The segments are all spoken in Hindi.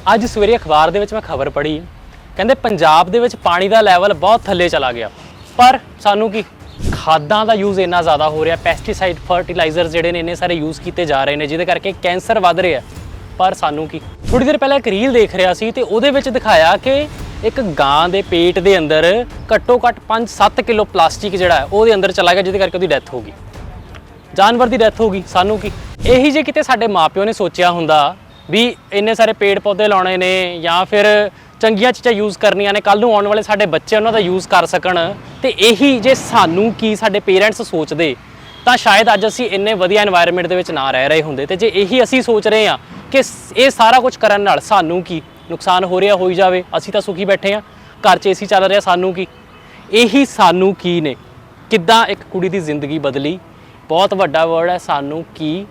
ਅੱਜ ਸਵੇਰੇ ਅਖਬਾਰ ਦੇ ਵਿੱਚ ਮੈਂ ਖਬਰ ਪੜ੍ਹੀ, ਕਹਿੰਦੇ ਪੰਜਾਬ ਦੇ ਵਿੱਚ ਪਾਣੀ ਦਾ ਲੈਵਲ ਬਹੁਤ ਥੱਲੇ ਚਲਾ ਗਿਆ। ਪਰ ਸਾਨੂੰ ਕੀ ਖਾਦਾਂ ਦਾ ਯੂਜ਼ ਇੰਨਾ ਜ਼ਿਆਦਾ ਹੋ ਰਿਹਾ, ਪੈਸਟੀਸਾਈਡ ਫਰਟੀਲਾਈਜ਼ਰ ਜਿਹੜੇ ਨੇ ਇੰਨੇ ਸਾਰੇ ਯੂਜ਼ ਕੀਤੇ ਜਾ ਰਹੇ ਨੇ ਜਿਹਦੇ ਕਰਕੇ ਕੈਂਸਰ ਵੱਧ ਰਿਹਾ। ਪਰ ਸਾਨੂੰ ਕੀ, ਥੋੜੀ ਦੇਰ ਪਹਿਲਾਂ ਇੱਕ ਰੀਲ ਦੇਖ ਰਿਹਾ ਸੀ ਤੇ ਉਹਦੇ ਵਿੱਚ ਦਿਖਾਇਆ ਕਿ ਇੱਕ ਗਾਂ ਦੇ ਪੇਟ ਦੇ ਅੰਦਰ ਘੱਟੋ ਘੱਟ 5-7 ਕਿਲੋ ਪਲਾਸਟਿਕ ਜਿਹੜਾ ਉਹਦੇ ਅੰਦਰ ਚਲਾ ਗਿਆ, ਜਿਹਦੇ ਕਰਕੇ ਉਹਦੀ ਡੈਥ ਹੋ ਗਈ, ਜਾਨਵਰ ਦੀ ਡੈਥ ਹੋ ਗਈ। ਸਾਨੂੰ ਕੀ, ਇਹੀ ਜੇ ਕਿਤੇ ਸਾਡੇ ਮਾਪਿਓ ਨੇ ਸੋਚਿਆ ਹੁੰਦਾ ਵੀ ਇੰਨੇ ਸਾਰੇ ਪੇੜ ਪੌਦੇ ਲਾਉਣੇ ਨੇ ਜਾਂ ਫਿਰ ਚੰਗੀਆਂ ਚੀਜ਼ਾਂ ਯੂਜ਼ ਕਰਨੀਆਂ ਨੇ, ਕੱਲ ਨੂੰ ਆਉਣ ਵਾਲੇ ਸਾਡੇ ਬੱਚੇ ਉਹਨਾਂ ਦਾ ਯੂਜ਼ ਕਰ ਸਕਣ, ਤੇ ਇਹੀ ਜੇ ਸਾਨੂੰ ਕੀ ਸਾਡੇ ਪੇਰੈਂਟਸ ਸੋਚਦੇ ਤਾਂ ਸ਼ਾਇਦ ਅੱਜ ਅਸੀਂ ਇੰਨੇ ਵਧੀਆ এনवायरमेंट ਦੇ ਵਿੱਚ ਨਾ ਰਹਿ ਰਹੇ ਹੁੰਦੇ। ਤੇ ਜੇ ਇਹੀ ਅਸੀਂ ਸੋਚ ਰਹੇ ਹਾਂ ਕਿ ਇਹ ਸਾਰਾ ਕੁਝ ਕਰਨ ਨਾਲ ਸਾਨੂੰ ਕੀ ਨੁਕਸਾਨ ਹੋ ਰਿਹਾ ਹੋਈ ਜਾਵੇ, ਅਸੀਂ ਤਾਂ ਸੁਖੀ ਬੈਠੇ ਹਾਂ, ਘਰ 'ਚ ਏਸੀ ਚੱਲ ਰਿਹਾ, ਸਾਨੂੰ ਕੀ, ਇਹੀ ਸਾਨੂੰ ਕੀ ਨੇ ਕਿੱਦਾਂ ਇੱਕ ਕੁੜੀ ਦੀ ਜ਼ਿੰਦਗੀ ਬਦਲੀ, ਬਹੁਤ ਵੱਡਾ ਵਰਡ ਹੈ। ਸਾਨੂੰ ਕੀ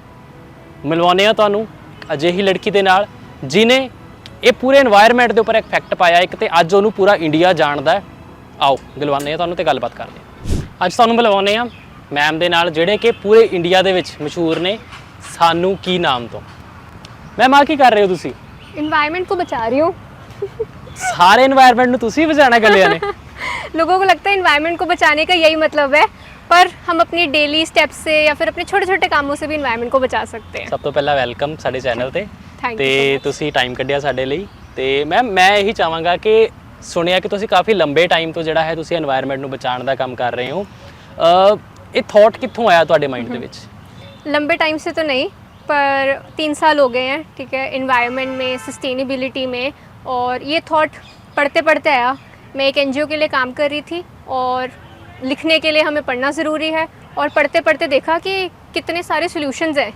ਮਿਲਵਾਉਂਦੇ ਆ ਤੁਹਾਨੂੰ ਅਜਿਹੀ ਲੜਕੀ ਦੇ ਨਾਲ ਜਿਨੇ ਇਹ ਪੂਰੇ এনवायरमेंट ਦੇ ਉੱਪਰ ਇਫੈਕਟ ਪਾਇਆ ਇੱਕ, ਤੇ ਅੱਜ ਉਹਨੂੰ ਪੂਰਾ ਇੰਡੀਆ ਜਾਣਦਾ ਹੈ। ਆਓ ਮਿਲਵਾਉਂਦੇ ਆ ਤੁਹਾਨੂੰ ਤੇ ਗੱਲਬਾਤ ਕਰਦੇ ਹਾਂ। ਅੱਜ ਤੁਹਾਨੂੰ ਮਿਲਵਾਉਂਦੇ ਆ ਮੈਮ ਦੇ ਨਾਲ ਜਿਹੜੇ ਕਿ ਪੂਰੇ ਇੰਡੀਆ ਦੇ ਵਿੱਚ ਮਸ਼ਹੂਰ ਨੇ ਸਾਨੂੰ ਕੀ ਨਾਮ ਤੋਂ। ਮੈਮ ਆ ਕੀ ਕਰ ਰਹੇ ਹੋ ਤੁਸੀਂ? एनवायरनमेंट को बचा रही हूँ। ਸਾਰੇ এনवायरमेंट ਨੂੰ ਤੁਸੀਂ ਬਚਾਉਣਾ ਗੱਲਿਆਂ ਨੇ। लोगों को लगता है एनवायरनमेंट को बचाने का यही मतलब है, पर हम अपनी डेली स्टेप्स से या फिर अपने छोटे छोटे कामों से भी एनवायरनमेंट को बचा सकते हैं। ਸਭ ਤੋਂ ਪਹਿਲਾਂ ਵੈਲਕਮ ਸਾਡੇ ਚੈਨਲ ਤੇ Thank you ਤੇ so much. ਤੁਸੀਂ ਟਾਈਮ ਕੱਢਿਆ ਸਾਡੇ ਲਈ। ਤੇ ਮੈਮ ਮੈਂ ਇਹੀ ਚਾਹਾਂਗਾ ਕਿ ਸੁਣਿਆ ਕਿ ਤੁਸੀਂ ਕਾਫੀ ਲੰਬੇ ਟਾਈਮ ਤੋਂ ਜਿਹੜਾ ਹੈ ਤੁਸੀਂ এনवायरमेंट ਨੂੰ ਬਚਾਉਣ ਦਾ ਕੰਮ ਕਰ ਰਹੇ ਹੋ। ਇਹ ਥਾਟ ਕਿੱਥੋਂ ਆਇਆ ਤੁਹਾਡੇ ਮਾਈਂਡ ਦੇ ਵਿੱਚ? लंबे टाइम से तो नहीं, पर 3 साल हो गए हैं, ठीक है, एनवायरनमेंट में, सस्टेनेबिलिटी में। और ये थॉट पढ़ते पढ़ते आया। मैं एक एनजीओ के लिए काम कर रही थी और लिखने के लिए हमें पढ़ना ज़रूरी है, और पढ़ते पढ़ते देखा कि कितने सारे सॉल्यूशंस हैं।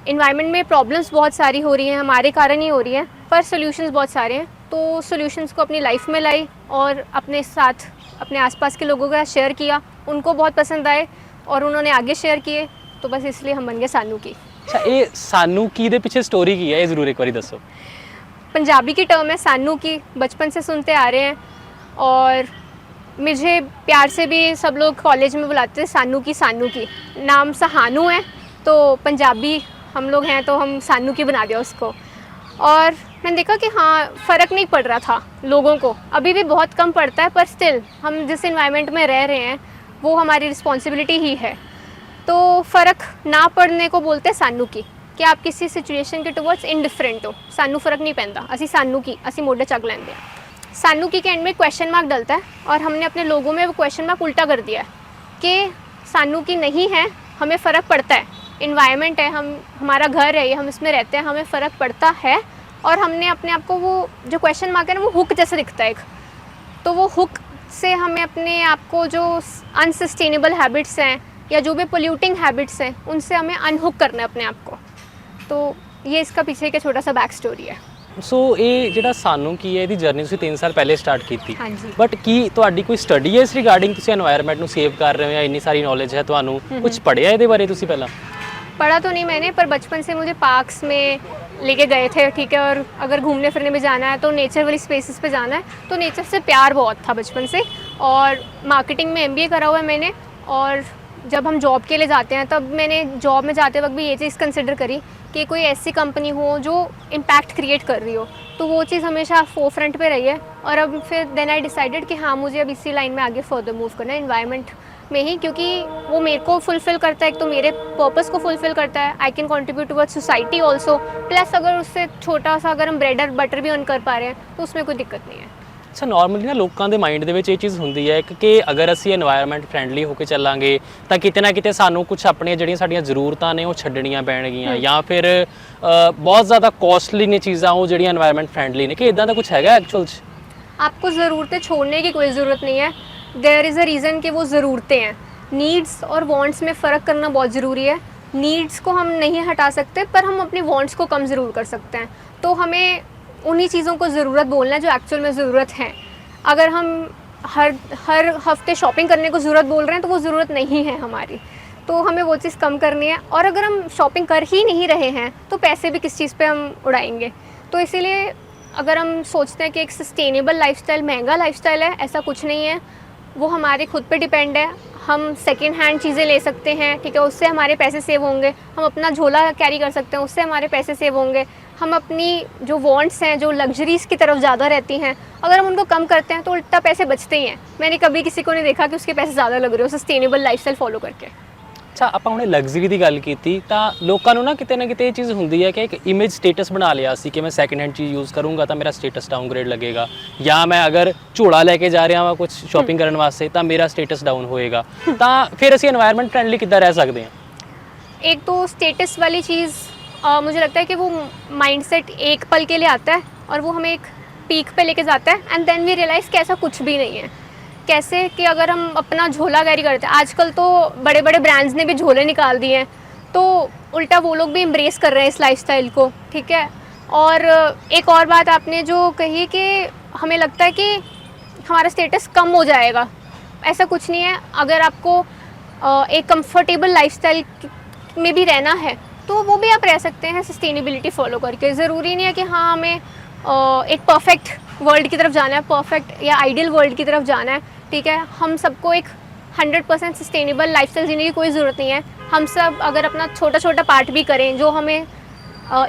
एनवायरनमेंट में प्रॉब्लम्स बहुत सारी हो रही हैं, हमारे कारण ही हो रही हैं, पर सॉल्यूशंस बहुत सारे हैं। तो सॉल्यूशंस को अपनी लाइफ में लाई और अपने साथ अपने आसपास के लोगों के साथ शेयर किया, उनको बहुत पसंद आए और उन्होंने आगे शेयर किए, तो बस इसलिए हम बन गए सानू की। ਅੱਛਾ, ਇਹ ਸਾਨੂੰ ਕੀ ਦੇ ਪਿੱਛੇ ਸਟੋਰੀ ਕੀ ਹੈ, ਇਹ ਜ਼ਰੂਰ ਇੱਕ ਵਾਰੀ ਦੱਸੋ। पंजाबी की टर्म है सानू की, बचपन से सुनते आ रहे हैं और मुझे प्यार से भी सब लोग कॉलेज में बुलाते हैं सानू की। नाम सहानू है तो पंजाबी हम लोग हैं तो हम सानू की बना दिया उसको। और मैंने देखा कि हाँ, फ़र्क नहीं पड़ रहा था लोगों को, अभी भी बहुत कम पड़ता है, पर स्टिल हम जिस एनवायरनमेंट में रह रहे हैं वो हमारी रिस्पॉन्सिबिलिटी ही है। तो फ़र्क ना पड़ने को बोलते हैं सानू की, कि आप किसी सिचुएशन के टुवर्ड्स इनडिफरेंट हो, सानू फ़र्क नहीं पैंदा, असी सानू की असी मोढे चक लेंगे। सानू की के एंड में क्वेश्चन मार्क डलता है, और हमने अपने लोगों में वो क्वेश्चन मार्क उल्टा कर दिया है कि सानू की नहीं है, हमें फ़र्क पड़ता है, इन्वायरमेंट है, हमारा घर है ये, हम इसमें रहते हैं, हमें फ़र्क पड़ता है। और हमने अपने आप को वो जो क्वेश्चन मार्क है ना, वो हुक जैसे दिखता है एक, तो वो हुक से हमें अपने आप को जो अनसस्टेनेबल हैबिट्स हैं या जो भी पोल्यूटिंग हैबिट्स हैं उनसे हमें अनहुक करना है अपने आप को। तो ये इसका पीछे का छोटा सा बैक स्टोरी है। ਸੋ ਇਹ ਜਿਹੜਾ ਸਾਨੂੰ ਕੀ ਹੈ, ਇਹਦੀ ਜਰਨੀ ਤੁਸੀਂ 3 ਸਾਲ ਪਹਿਲੇ ਸਟਾਰਟ ਕੀਤੀ, ਹਾਂਜੀ। ਬਟ ਕੀ ਤੁਹਾਡੀ ਕੋਈ ਸਟੱਡੀ ਹੈ ਇਸ ਰਿਗਾਰਡਿੰਗ, ਤੁਸੀਂ এনवायरमेंट ਨੂੰ ਸੇਵ ਕਰ ਰਹੇ ਹੋ ਜਾਂ ਇੰਨੀ ਸਾਰੀ ਨੌਲੇਜ ਹੈ ਤੁਹਾਨੂੰ, ਕੁਝ ਪੜ੍ਹਿਆ ਇਹਦੇ ਬਾਰੇ ਤੁਸੀਂ ਪਹਿਲਾਂ? पढ़ा तो नहीं मैंने, पर बचपन से मुझे पार्क्स में लेके गए थे, ठीक है, और अगर घूमने फिरने में जाना है तो नेचर वाली स्पेसेस पे जाना है, तो नेचर से प्यार बहुत था बचपन से। और मार्केटिंग में MBA करा हुआ है मैंने, और जब हम जॉब के लिए जाते हैं तब मैंने जॉब में जाते वक्त भी ये चीज़ कंसिडर करी कि कोई ऐसी कंपनी हो जो इम्पैक्ट क्रिएट कर रही हो, तो वो चीज़ हमेशा फोर फ्रंट पे रही है। और अब फिर देन आई डिसाइडेड कि हाँ, मुझे अब इसी लाइन में आगे फर्दर मूव करना है, एनवायरनमेंट में ही, क्योंकि वो मेरे को फुलफ़िल करता है, एक तो मेरे पर्पस को फुलफ़िल करता है, I can contribute towards society also, plus अगर उससे छोटा सा अगर हम ब्रेड और बटर भी अर्न कर पा रहे हैं तो उसमें कोई दिक्कत नहीं है। ਅੱਛਾ, ਨਾਰਮਲੀ ਨਾ ਲੋਕਾਂ ਦੇ ਮਾਈਂਡ ਦੇ ਵਿੱਚ ਇਹ ਚੀਜ਼ ਹੁੰਦੀ ਹੈ ਕਿ ਅਗਰ ਅਸੀਂ এনवायरमेंट ਫਰੈਂਡਲੀ ਹੋ ਕੇ ਚੱਲਾਂਗੇ ਤਾਂ ਕਿਤੇ ਨਾ ਕਿਤੇ ਸਾਨੂੰ ਕੁਝ ਆਪਣੀਆਂ ਜਿਹੜੀਆਂ ਸਾਡੀਆਂ ਜ਼ਰੂਰਤਾਂ ਨੇ ਉਹ ਛੱਡਣੀਆਂ ਪੈਣਗੀਆਂ, ਜਾਂ ਫਿਰ ਬਹੁਤ ਜ਼ਿਆਦਾ ਕੋਸਟਲੀ ਨੇ ਚੀਜ਼ਾਂ ਉਹ ਜਿਹੜੀਆਂ এনवायरमेंट ਫਰੈਂਡਲੀ ਨੇ, ਕਿ ਇਦਾਂ ਦਾ ਕੁਝ ਹੈਗਾ ਐਕਚੁਅਲ 'ਚ? आपको ज़रूरतें छोड़ने की कोई ज़रूरत नहीं है, देयर इज़ अ रीज़न कि वो ज़रूरतें हैं। नीड्स और वांट्स में फ़र्क करना बहुत ज़रूरी है। नीड्स को हम नहीं हटा सकते, पर हम अपनी वांट्स को कम ज़रूर कर सकते हैं। तो हमें उन्हीं चीज़ों को ज़रूरत बोलना है जो एक्चुअल में ज़रूरत है। अगर हम हर हफ्ते शॉपिंग करने को ज़रूरत बोल रहे हैं तो वो ज़रूरत नहीं है हमारी, तो हमें वो चीज़ कम करनी है। और अगर हम शॉपिंग कर ही नहीं रहे हैं तो पैसे भी किस चीज़ पे हम उड़ाएंगे। तो इसीलिए अगर हम सोचते हैं कि एक सस्टेनेबल लाइफस्टाइल महंगा लाइफस्टाइल है, ऐसा कुछ नहीं है, वो हमारे खुद पे डिपेंड है। हम सेकेंड हैंड चीज़ें ले सकते हैं, ठीक है, उससे हमारे पैसे सेव होंगे। हम अपना झोला कैरी कर सकते हैं, उससे हमारे पैसे सेव होंगे। हम अपनी जो वांट्स हैं, जो लग्जरीज़ की तरफ ज़्यादा रहती हैं, अगर हम उनको कम करते हैं तो उल्टा पैसे बचते ही हैं। मैंने कभी किसी को नहीं देखा कि उसके पैसे ज़्यादा लग रहे हो सस्टेनेबल लाइफस्टाइल फॉलो करके। ਅੱਛਾ, ਆਪਾਂ ਹੁਣੇ ਲਗਜ਼ਰੀ ਦੀ ਗੱਲ ਕੀਤੀ ਤਾਂ ਲੋਕਾਂ ਨੂੰ ਨਾ ਕਿਤੇ ਇਹ ਚੀਜ਼ ਹੁੰਦੀ ਹੈ ਕਿ ਇੱਕ ਇਮੇਜ ਸਟੇਟਸ ਬਣਾ ਲਿਆ ਸੀ ਕਿ ਮੈਂ ਸੈਕਿੰਡ ਹੈਂਡ ਚੀਜ਼ ਯੂਜ਼ ਕਰੂੰਗਾ ਤਾਂ ਮੇਰਾ ਸਟੇਟਸ ਡਾਊਨਗ੍ਰੇਡ ਲੱਗੇਗਾ, ਜਾਂ ਮੈਂ ਅਗਰ ਝੋਲਾ ਲੈ ਕੇ ਜਾ ਰਿਹਾ ਹਾਂ ਕੁਝ ਸ਼ਾਪਿੰਗ ਕਰਨ ਵਾਸਤੇ ਤਾਂ ਮੇਰਾ ਸਟੇਟਸ ਡਾਊਨ ਹੋਏਗਾ। ਤਾਂ ਫਿਰ ਅਸੀਂ এনवायरमेंट ਫ੍ਰੈਂਡਲੀ ਕਿੱਦਾਂ ਰਹਿ ਸਕਦੇ ਹਾਂ? एक तो स्टेटस वाली चीज़ मुझे लगता है कि वो माइंडसेट एक पल के लिए आता है और वो हमें एक पीक पे लेके जाता है, एंड देन वी रियलाइज़ कि ऐसा कुछ भी नहीं है। कैसे कि अगर हम अपना झोला कैरी करते हैं, आजकल तो बड़े बड़े ब्रांड्स ने भी झोले निकाल दिए हैं, तो उल्टा वो लोग भी एम्ब्रेस कर रहे हैं इस लाइफस्टाइल को, ठीक है। और एक और बात आपने जो कही कि हमें लगता है कि हमारा स्टेटस कम हो जाएगा, ऐसा कुछ नहीं है। अगर आपको एक कंफर्टेबल लाइफस्टाइल में भी रहना है तो वो भी आप रह सकते हैं सस्टेनेबिलिटी फॉलो करके। ज़रूरी नहीं है कि हाँ हमें एक परफेक्ट वर्ल्ड की तरफ जाना है, परफेक्ट या आइडियल वर्ल्ड की तरफ जाना है, ठीक है। हम सबको एक 100% सस्टेनेबल लाइफस्टाइल जीने की कोई ज़रूरत नहीं है। हम सब अगर अपना छोटा छोटा पार्ट भी करें जो हमें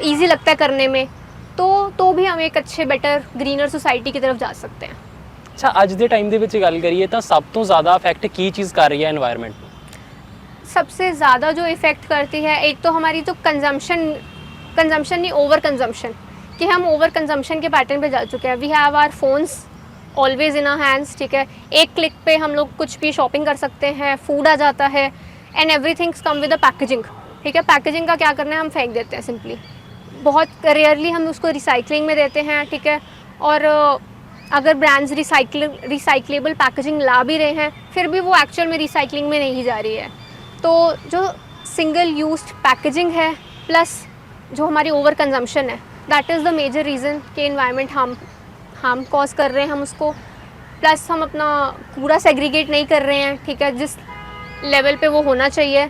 ईजी लगता है करने में, तो भी हम एक अच्छे बेटर ग्रीनर सोसाइटी की तरफ जा सकते हैं। ਅੱਛਾ, ਅੱਜ ਦੇ ਟਾਈਮ ਦੇ ਵਿੱਚ ਗੱਲ ਕਰੀਏ ਤਾਂ ਸਭ ਤੋਂ ਜ਼ਿਆਦਾ ਇਫੈਕਟ ਕੀ ਚੀਜ਼ ਕਰ ਰਹੀ ਹੈ এনवायरमेंट ਨੂੰ? सबसे ज़्यादा जो इफ़ेक्ट करती है, एक तो हमारी जो कंजम्पशन नहीं, ओवर कंजम्पशन, कि हम ओवर कंजम्पशन के पैटर्न पे जा चुके हैं। We have our phones always in our hands, ठीक है। एक क्लिक पे हम लोग कुछ भी शॉपिंग कर सकते हैं, फूड आ जाता है, and everything's come with the packaging, ठीक है। पैकेजिंग का क्या करना है, हम फेंक देते हैं सिंपली। बहुत रेयरली हम उसको रिसाइकलिंग में देते हैं, ठीक है। और अगर ब्रांड्स रिसाइकलेबल पैकेजिंग ला भी रहे हैं, फिर भी वो एक्चुअल में रिसाइकलिंग में नहीं जा रही है। तो जो सिंगल यूज्ड पैकेजिंग है प्लस जो हमारी ओवर कंजम्पशन है, that is the major reason कि एनवायरनमेंट हार्म कॉज कर रहे हैं हम उसको। प्लस हम अपना कूड़ा सेग्रीगेट नहीं कर रहे हैं, ठीक है, जिस लेवल पे वो होना चाहिए।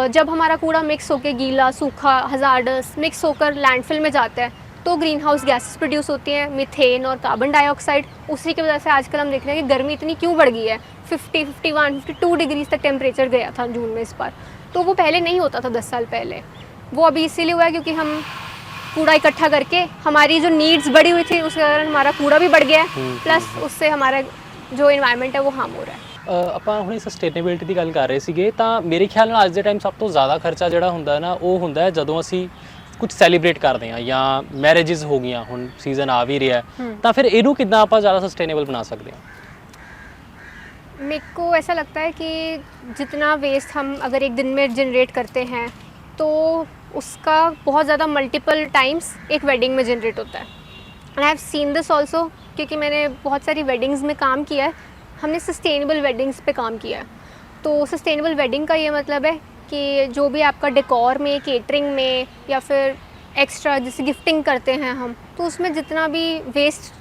जब हमारा कूड़ा मिक्स होकर गीला, सूखा, हज़ार्डस मिक्स होकर लैंडफिल में जाता है तो ग्रीन हाउस गैसेस प्रोड्यूस होती हैं, मीथेन और कार्बन डाइऑक्साइड। उसी की वजह से आजकल हम देख रहे हैं कि गर्मी इतनी क्यों बढ़ गई है। 50, 51, 52 डिग्रीज तक टेम्परेचर गया था जून में इस बार, तो वो पहले नहीं होता था 10 साल पहले। वो अभी इसीलिए हुआ है क्योंकि हम कूड़ा इकट्ठा करके हमारी जो नीड्स बढ़ी हुई थी उसके कारण हमारा कूड़ा भी बढ़ गया है, प्लस उससे हमारा जो इन्वायरमेंट है वो हार्म हो रहा है। ਆਪਾਂ ਹੁਣੇ ਸਸਟੇਨੇਬਿਲਿਟੀ ਦੀ ਗੱਲ ਕਰ ਰਹੇ ਸੀਗੇ ਤਾਂ ਮੇਰੇ ਖਿਆਲ ਨਾਲ ਅੱਜ ਦੇ ਟਾਈਮ ਸਭ ਤੋਂ ਜ਼ਿਆਦਾ ਖਰਚਾ ਜਿਹੜਾ ਹੁੰਦਾ ਨਾ ਉਹ ਹੁੰਦਾ ਹੈ ਜਦੋਂ ਅਸੀਂ ਕੁਝ ਸੈਲੀਬ੍ਰੇਟ ਕਰਦੇ ਹਾਂ ਜਾਂ ਮੈਰਿਜਸ ਹੋ ਗਈਆਂ, ਹੁਣ ਸੀਜ਼ਨ ਆ ਵੀ ਰਿਹਾ ਤਾਂ ਫਿਰ ਇਹਨੂੰ ਕਿੱਦਾਂ ਆਪਾਂ ਜ਼ਿਆਦਾ ਸਸਟੇਨੇਬਲ ਬਣਾ ਸਕਦੇ ਹਾਂ? मेरे को ऐसा लगता है कि जितना वेस्ट हम अगर एक दिन में जनरेट करते हैं तो उसका बहुत ज़्यादा मल्टीपल टाइम्स एक वेडिंग में जनरेट होता है। And I have seen this also, क्योंकि मैंने बहुत सारी वेडिंग्स में काम किया है। हमने सस्टेनेबल वेडिंग्स पे काम किया है। तो सस्टेनेबल वेडिंग का ये मतलब है कि जो भी आपका डेकोर में, केटरिंग में या फिर एक्स्ट्रा जैसे गिफ्टिंग करते हैं हम, तो उसमें जितना भी वेस्ट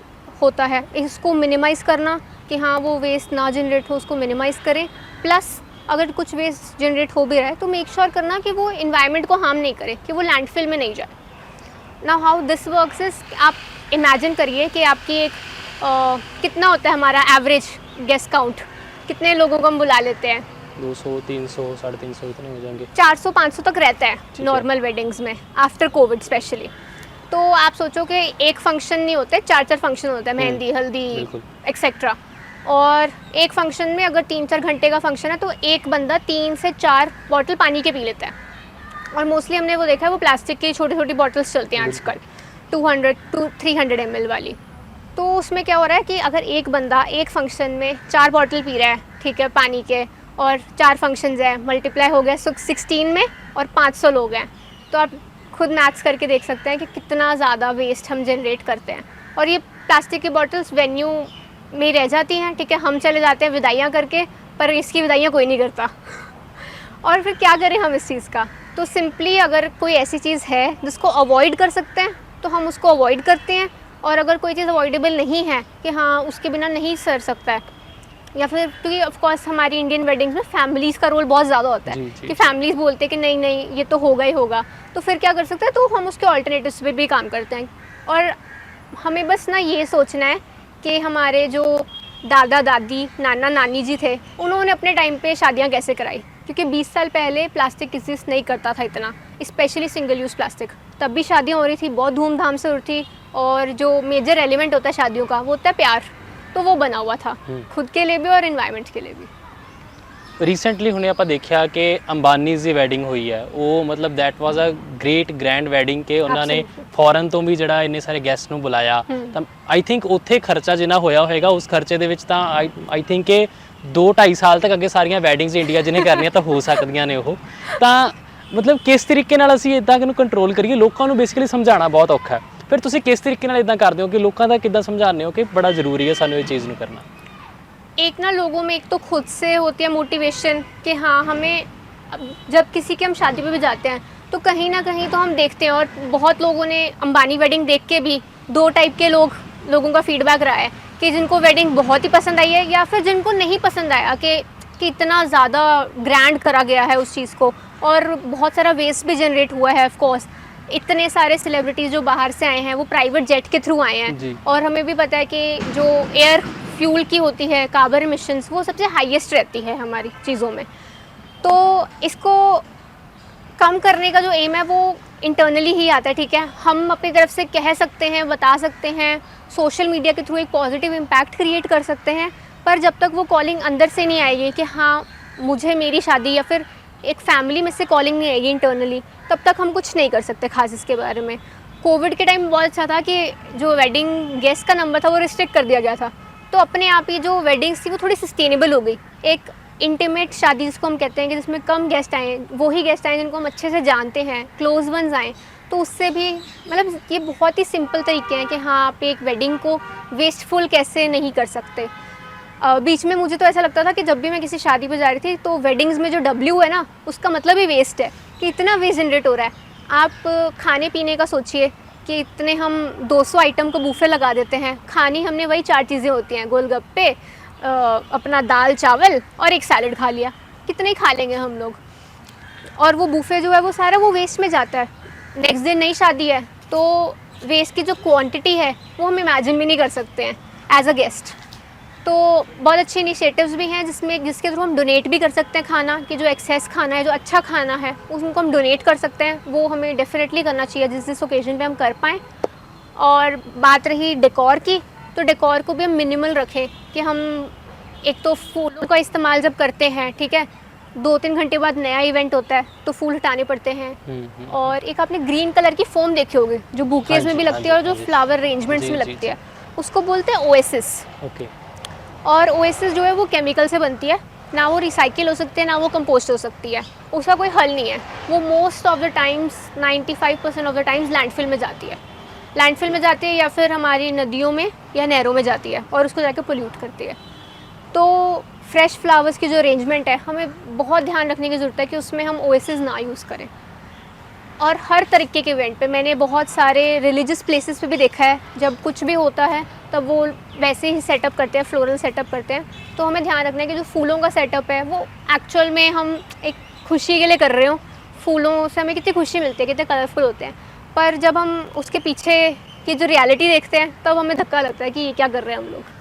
होता है इसको मिनिमाइज़ करना कि हाँ वो वेस्ट ना जनरेट हो, उसको मिनिमाइज़ करें। प्लस अगर कुछ वेस्ट जनरेट हो भी रहा है तो मेक श्योर करना कि वो इन्वायरमेंट को हार्म नहीं करे, कि वो लैंडफिल में नहीं जाए। Now how this works is, आप इमेजिन करिए कि आपकी एक कितना होता है हमारा एवरेज गेस्ट काउंट, कितने लोगों को हम बुला लेते हैं? 200, 300, 350 इतने हो जाएंगे। 400-500 तक रहता है नॉर्मल वेडिंग्स में, आफ्टर कोविड स्पेशली। तो आप सोचो कि एक फंक्शन नहीं होते, 4 फंक्शन होता है, मेहंदी, हल्दी एक्सेट्रा। और एक फंक्शन में अगर 3-4 घंटे का फंक्शन है तो एक बंदा 3 से 4 बॉटल पानी के पी लेता है। और मोस्टली हमने वो देखा है वो प्लास्टिक की छोटी छोटी बॉटल्स चलती हैं आजकल, 200 to 300 ml वाली। तो उसमें क्या हो रहा है कि अगर एक बंदा एक फंक्शन में 4 बॉटल पी रहा है, ठीक है, पानी के, और 4 फंक्शंस हैं, मल्टीप्लाई हो गया 16 में, और 500 लोग हैं, तो आप खुद मैथ्स करके देख सकते हैं कि कितना ज़्यादा वेस्ट हम जनरेट करते हैं। और ये प्लास्टिक की बॉटल्स वेन्यू में रह जाती हैं, ठीक है, हम चले जाते हैं विदाइयाँ करके, पर इसकी विदाइयाँ कोई नहीं करता। और फिर क्या करें हम इस चीज़ का? तो सिंपली अगर कोई ऐसी चीज़ है जिसको अवॉइड कर सकते हैं तो हम उसको अवॉइड करते हैं। और अगर कोई चीज़ अवॉइडेबल नहीं है कि हाँ उसके बिना नहीं सर सकता है, या फिर क्योंकि ऑफ कोर्स हमारी इंडियन वेडिंग्स में फैमिलीज़ का रोल बहुत ज़्यादा होता है कि फैमिलीज़ बोलते हैं कि नहीं नहीं ये तो होगा ही होगा, तो फिर क्या कर सकते हैं? तो हम उसके ऑल्टरनेटिव्स पे भी काम करते हैं। और हमें बस ना ये सोचना है कि हमारे जो दादा दादी, नाना नानी जी थे, उन्होंने अपने टाइम पे शादियाँ कैसे कराई, क्योंकि 20 साल पहले प्लास्टिक एग्जिस्ट नहीं करता था इतना, स्पेशली सिंगल यूज़ प्लास्टिक। तब भी शादियाँ हो रही थी, बहुत धूमधाम से हो रही थी, और जो मेजर एलिमेंट होता है शादियों का वो होता है प्यार, तो वो बना हुआ था खुद के लिए भी और इन्वायरमेंट के लिए भी। ਰੀਸੈਂਟਲੀ ਹੁਣੇ ਆਪਾਂ ਦੇਖਿਆ ਕਿ ਅੰਬਾਨੀਜ਼ ਦੀ ਵੈਡਿੰਗ ਹੋਈ ਹੈ, ਉਹ ਮਤਲਬ that was a great grand wedding ਕਿ ਉਹਨਾਂ ਨੇ ਫੋਰਨ ਤੋਂ ਵੀ ਜਿਹੜਾ ਇੰਨੇ ਸਾਰੇ ਗੈਸਟ ਨੂੰ ਬੁਲਾਇਆ। ਤਾਂ ਆਈ ਥਿੰਕ ਉੱਥੇ ਖਰਚਾ ਜਿੰਨਾ ਹੋਇਆ ਹੋਏਗਾ ਉਸ ਖਰਚੇ ਦੇ ਵਿੱਚ ਤਾਂ ਆਈ ਥਿੰਕ ਕਿ 2-2.5 ਸਾਲ ਤੱਕ ਅੱਗੇ ਸਾਰੀਆਂ ਵੈਡਿੰਗਸ ਇੰਡੀਆ ਜਿਹਨੇ ਕਰਨੀਆਂ ਤਾਂ ਹੋ ਸਕਦੀਆਂ ਨੇ ਉਹ। ਤਾਂ ਮਤਲਬ ਕਿਸ ਤਰੀਕੇ ਨਾਲ ਅਸੀਂ ਇਦਾਂ ਨੂੰ ਕੰਟਰੋਲ ਕਰੀਏ? ਲੋਕਾਂ ਨੂੰ ਬੇਸਿਕਲੀ ਸਮਝਾਉਣਾ ਬਹੁਤ ਔਖਾ ਹੈ, ਫਿਰ ਤੁਸੀਂ ਕਿਸ ਤਰੀਕੇ ਨਾਲ ਇਦਾਂ ਕਰਦੇ ਹੋ ਕਿ ਲੋਕਾਂ ਦਾ ਕਿੱਦਾਂ ਸਮਝਾਉਂਦੇ ਹੋ ਕਿ ਬੜਾ ਜ਼ਰੂਰੀ ਹੈ ਸਾਨੂੰ ਇਹ ਚੀਜ਼ ਨੂੰ ਕਰਨਾ? एक ना लोगों में एक तो खुद से होती है मोटिवेशन कि हाँ हमें, जब किसी के हम शादी पे भी जाते हैं तो कहीं ना कहीं तो हम देखते हैं, और बहुत लोगों ने अंबानी वेडिंग देख के भी 2 टाइप के लोगों का फीडबैक रहा है कि जिनको वेडिंग बहुत ही पसंद आई है, या फिर जिनको नहीं पसंद आया कि इतना ज़्यादा ग्रैंड करा गया है उस चीज़ को, और बहुत सारा वेस्ट भी जनरेट हुआ है। ऑफ कोर्स इतने सारे सेलिब्रिटीज़ जो बाहर से आए हैं वो प्राइवेट जेट के थ्रू आए हैं, और हमें भी पता है कि जो एयर फ्यूल की होती है, कार्बन एमिशंस, वो सबसे हाईएस्ट रहती है हमारी चीज़ों में। तो इसको कम करने का जो एम है वो इंटरनली ही आता है, ठीक है। हम अपनी तरफ से कह सकते हैं, बता सकते हैं, सोशल मीडिया के थ्रू एक पॉजिटिव इम्पैक्ट क्रिएट कर सकते हैं, पर जब तक वो कॉलिंग अंदर से नहीं आएगी कि हाँ मुझे मेरी शादी, या फिर एक फैमिली में से कॉलिंग नहीं आएगी इंटरनली, तब तक हम कुछ नहीं कर सकते खास इसके बारे में। कोविड के टाइम बहुत अच्छा था कि जो वेडिंग गेस्ट का नंबर था वो रिस्ट्रिक्ट कर दिया गया था, तो अपने आप ही जो वेडिंग्स थी वो थोड़ी सस्टेनेबल हो गई। एक इंटीमेट शादी जिसको हम कहते हैं कि जिसमें कम गेस्ट आए, वही गेस्ट आए जिनको हम अच्छे से जानते हैं, क्लोज वंस आए, तो उससे भी मतलब ये बहुत ही सिंपल तरीके हैं कि हाँ आप एक वेडिंग को वेस्टफुल कैसे नहीं कर सकते। बीच में मुझे तो ऐसा लगता था कि जब भी मैं किसी शादी पे जा रही थी तो वेडिंग्स में जो W है ना उसका मतलब ही वेस्ट है, कि इतना वेस्ट जनरेट हो रहा है। आप खाने पीने का सोचिए कि इतने हम 200 आइटम को बूफे लगा देते हैं, खानी हमने वही 4 चीज़ें होती हैं, गोलगप्पे, अपना दाल चावल और एक सैलड खा लिया, कितने ही खा लेंगे हम लोग, और वो बूफे जो है वो सारा वो वेस्ट में जाता है। नेक्स्ट डे नई शादी है तो वेस्ट की जो क्वांटिटी है वो हम इमेजिन भी नहीं कर सकते हैं एज अ गेस्ट। तो बहुत अच्छे इनिशिएटिव्स भी हैं जिसके थ्रू हम डोनेट भी कर सकते हैं खाना, कि जो एक्सेस खाना है, जो अच्छा खाना है उनको हम डोनेट कर सकते हैं, वो हमें डेफिनेटली करना चाहिए जिस ओकेजन पे हम कर पाएँ। और बात रही डेकोर की, तो डेकोर को भी हम मिनिमल रखें, कि हम एक तो फूलों का इस्तेमाल जब करते हैं, ठीक है, 2-3 घंटे बाद नया इवेंट होता है तो फूल हटाने पड़ते हैं। और एक आपने ग्रीन कलर की फोम देखी होगी जो बुकेज में भी लगती है और जो फ्लावर अरेंजमेंट्स में लगती है, उसको बोलते हैं ओएसिस। और ओएसिस जो है वो केमिकल से बनती है, ना वो रिसाइकिल हो सकती है ना वो कंपोस्ट हो सकती है, उसका कोई हल नहीं है। वो most of the times 95% of the times landfill में जाती है, या फिर हमारी नदियों में या नहरों में जाती है और उसको जाकर पोल्यूट करती है। तो फ्रेश फ्लावर्स की जो अरेंजमेंट है हमें बहुत ध्यान रखने की ज़रूरत है कि उसमें हम ओएसिस ना यूज़ करें। और हर तरीके के इवेंट पे मैंने बहुत सारे रिलीजियस प्लेसेस पे भी देखा है, जब कुछ भी होता है तब वो वैसे ही सेटअप करते हैं, फ्लोरल सेटअप करते हैं। तो हमें ध्यान रखना है कि जो फूलों का सेटअप है वो एक्चुअल में हम एक खुशी के लिए कर रहे हो, फूलों से हमें कितनी खुशी मिलती है, कितने कलरफुल होते हैं, पर जब हम उसके पीछे की जो रियलिटी देखते हैं तब हमें धक्का लगता है कि ये क्या कर रहे हैं हम लोग।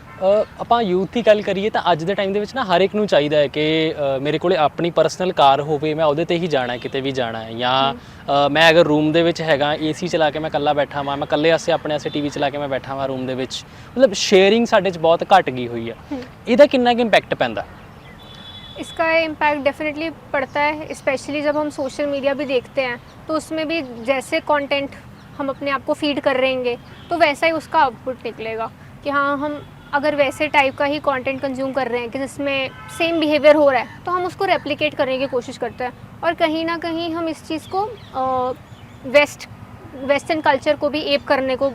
ਆਪਾਂ ਯੂਥ ਦੀ ਗੱਲ ਕਰੀਏ ਤਾਂ ਅੱਜ ਦੇ ਟਾਈਮ ਦੇ ਵਿੱਚ ਨਾ ਹਰ ਇੱਕ ਨੂੰ ਚਾਹੀਦਾ ਹੈ ਕਿ ਮੇਰੇ ਕੋਲੇ ਆਪਣੀ ਪਰਸਨਲ ਕਾਰ ਹੋਵੇ, ਮੈਂ ਉਹਦੇ ਤੇ ਹੀ ਜਾਣਾ ਹੈ, ਕਿਤੇ ਵੀ ਜਾਣਾ ਹੈ, ਜਾਂ ਮੈਂ ਅਗਰ ਰੂਮ ਦੇ ਵਿੱਚ ਹੈਗਾ ਏਸੀ ਚਲਾ ਕੇ ਮੈਂ ਇਕੱਲਾ ਬੈਠਾ ਵਾਂ, ਮੈਂ ਇਕੱਲੇ ਆਸੇ ਆਪਣੇ ਆਸੇ ਟੀਵੀ ਚਲਾ ਕੇ ਮੈਂ ਬੈਠਾ ਵਾਂ ਰੂਮ ਦੇ ਵਿੱਚ, ਮਤਲਬ ਸ਼ੇਅਰਿੰਗ ਸਾਡੇ 'ਚ ਬਹੁਤ ਘਟ ਗਈ ਹੋਈ ਹੈ। ਇਹਦਾ ਕਿੰਨਾ ਕੁ ਇੰਪੈਕਟ ਪੈਂਦਾ? इसका इम्पैक्ट डेफिनेटली पड़ता है, स्पेशली जब हम सोशल मीडिया भी देखते हैं तो उसमें भी जैसे कंटेंट हम अपने आप को फीड कर रहेंगे तो वैसा ही उसका आउटपुट निकलेगा, कि हाँ हम अगर वैसे टाइप का ही कंटेंट कंज्यूम कर रहे हैं कि जिसमें सेम बिहेवियर हो रहा है तो हम उसको रेप्लिकेट करने की कोशिश करते हैं, और कहीं ना कहीं हम इस चीज़ को वेस्टर्न कल्चर को भी एप करने को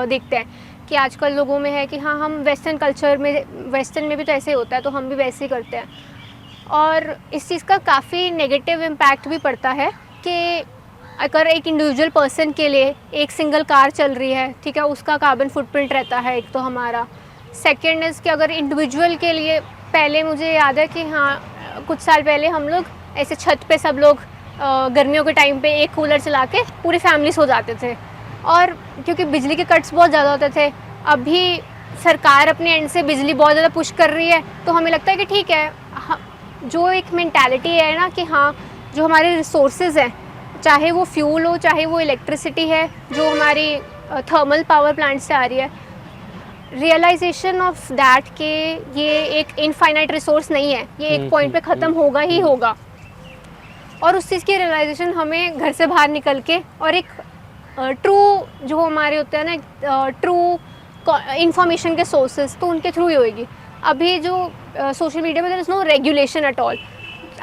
देखते हैं, कि आजकल लोगों में है कि हाँ हम वेस्टर्न कल्चर में, वेस्टर्न में भी तो ऐसे होता है तो हम भी वैसे ही करते हैं। और इस चीज़ का काफ़ी नेगेटिव इम्पैक्ट भी पड़ता है कि अगर एक इंडिविजुअल पर्सन के लिए एक सिंगल कार चल रही है, ठीक है, उसका कार्बन फुटप्रिंट रहता है एक तो हमारा। सेकेंड इज़ कि अगर इंडिविजुअल के लिए, पहले मुझे याद है कि हाँ कुछ साल पहले हम लोग ऐसे छत पे सब लोग गर्मियों के टाइम पे एक कूलर चला के पूरी फैमिली सो जाते थे, और क्योंकि बिजली के कट्स बहुत ज़्यादा होते थे। अभी सरकार अपने एंड से बिजली बहुत ज़्यादा पुश कर रही है तो हमें लगता है कि ठीक है, जो एक मेंटालिटी है ना कि हाँ जो हमारे रिसोर्सेज हैं, चाहे वो फ्यूल हो चाहे वो इलेक्ट्रिसिटी है जो हमारी थर्मल पावर प्लांट से आ रही है, रियलाइजेशन ऑफ दैट कि ये एक इनफाइनाइट रिसोर्स नहीं है, ये एक पॉइंट पे ख़त्म होगा ही होगा। और उस चीज़ की रियलाइजेशन हमें घर से बाहर निकल के और एक ट्रू जो हमारे होते हैं ना ट्रू इंफॉर्मेशन के सोर्सेज, तो उनके थ्रू ही होएगी। अभी जो सोशल मीडिया में there is no regulation at all.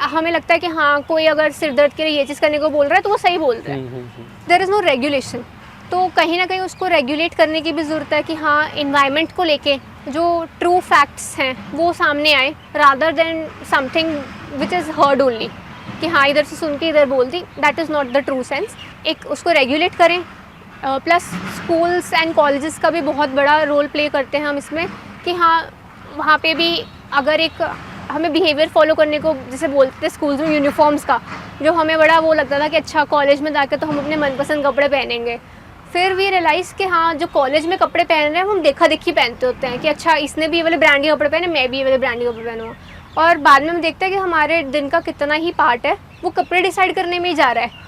हमें लगता है कि हाँ कोई अगर सिर दर्द के लिए ये चीज़ करने को बोल रहा है तो वो सही बोल रहा है, देयर इज़ नो रेगुलेशन। तो कहीं ना कहीं उसको रेगुलेट करने की भी ज़रूरत है कि हाँ इन्वायरमेंट को लेके जो ट्रू फैक्ट्स हैं वो सामने आए, rather than something which is heard only, कि हाँ इधर से सुन के इधर बोल दी, that is not the true sense. एक उसको रेगुलेट करें। प्लस स्कूल्स एंड कॉलेजेस का भी बहुत बड़ा रोल प्ले करते हैं हम इसमें, कि हाँ वहाँ पे भी अगर एक हमें बिहेवियर फॉलो करने को जैसे बोलते थे स्कूल्स में यूनिफॉर्म्स का, जो हमें बड़ा वो लगता था कि अच्छा कॉलेज में जाकर तो हम अपने मनपसंद कपड़े पहनेंगे। फिर भी रियलाइज़ कि हाँ जो कॉलेज में कपड़े पहन रहे हैं हम देखा देखी पहनते होते हैं कि अच्छा इसने भी ये वाले ब्रांड के कपड़े पहने, मैं भी ये वाले ब्रांड के कपड़े पहनूँगा। और बाद में हम देखते हैं कि हमारे दिन का कितना ही पार्ट है वो कपड़े डिसाइड करने में ही जा रहा है।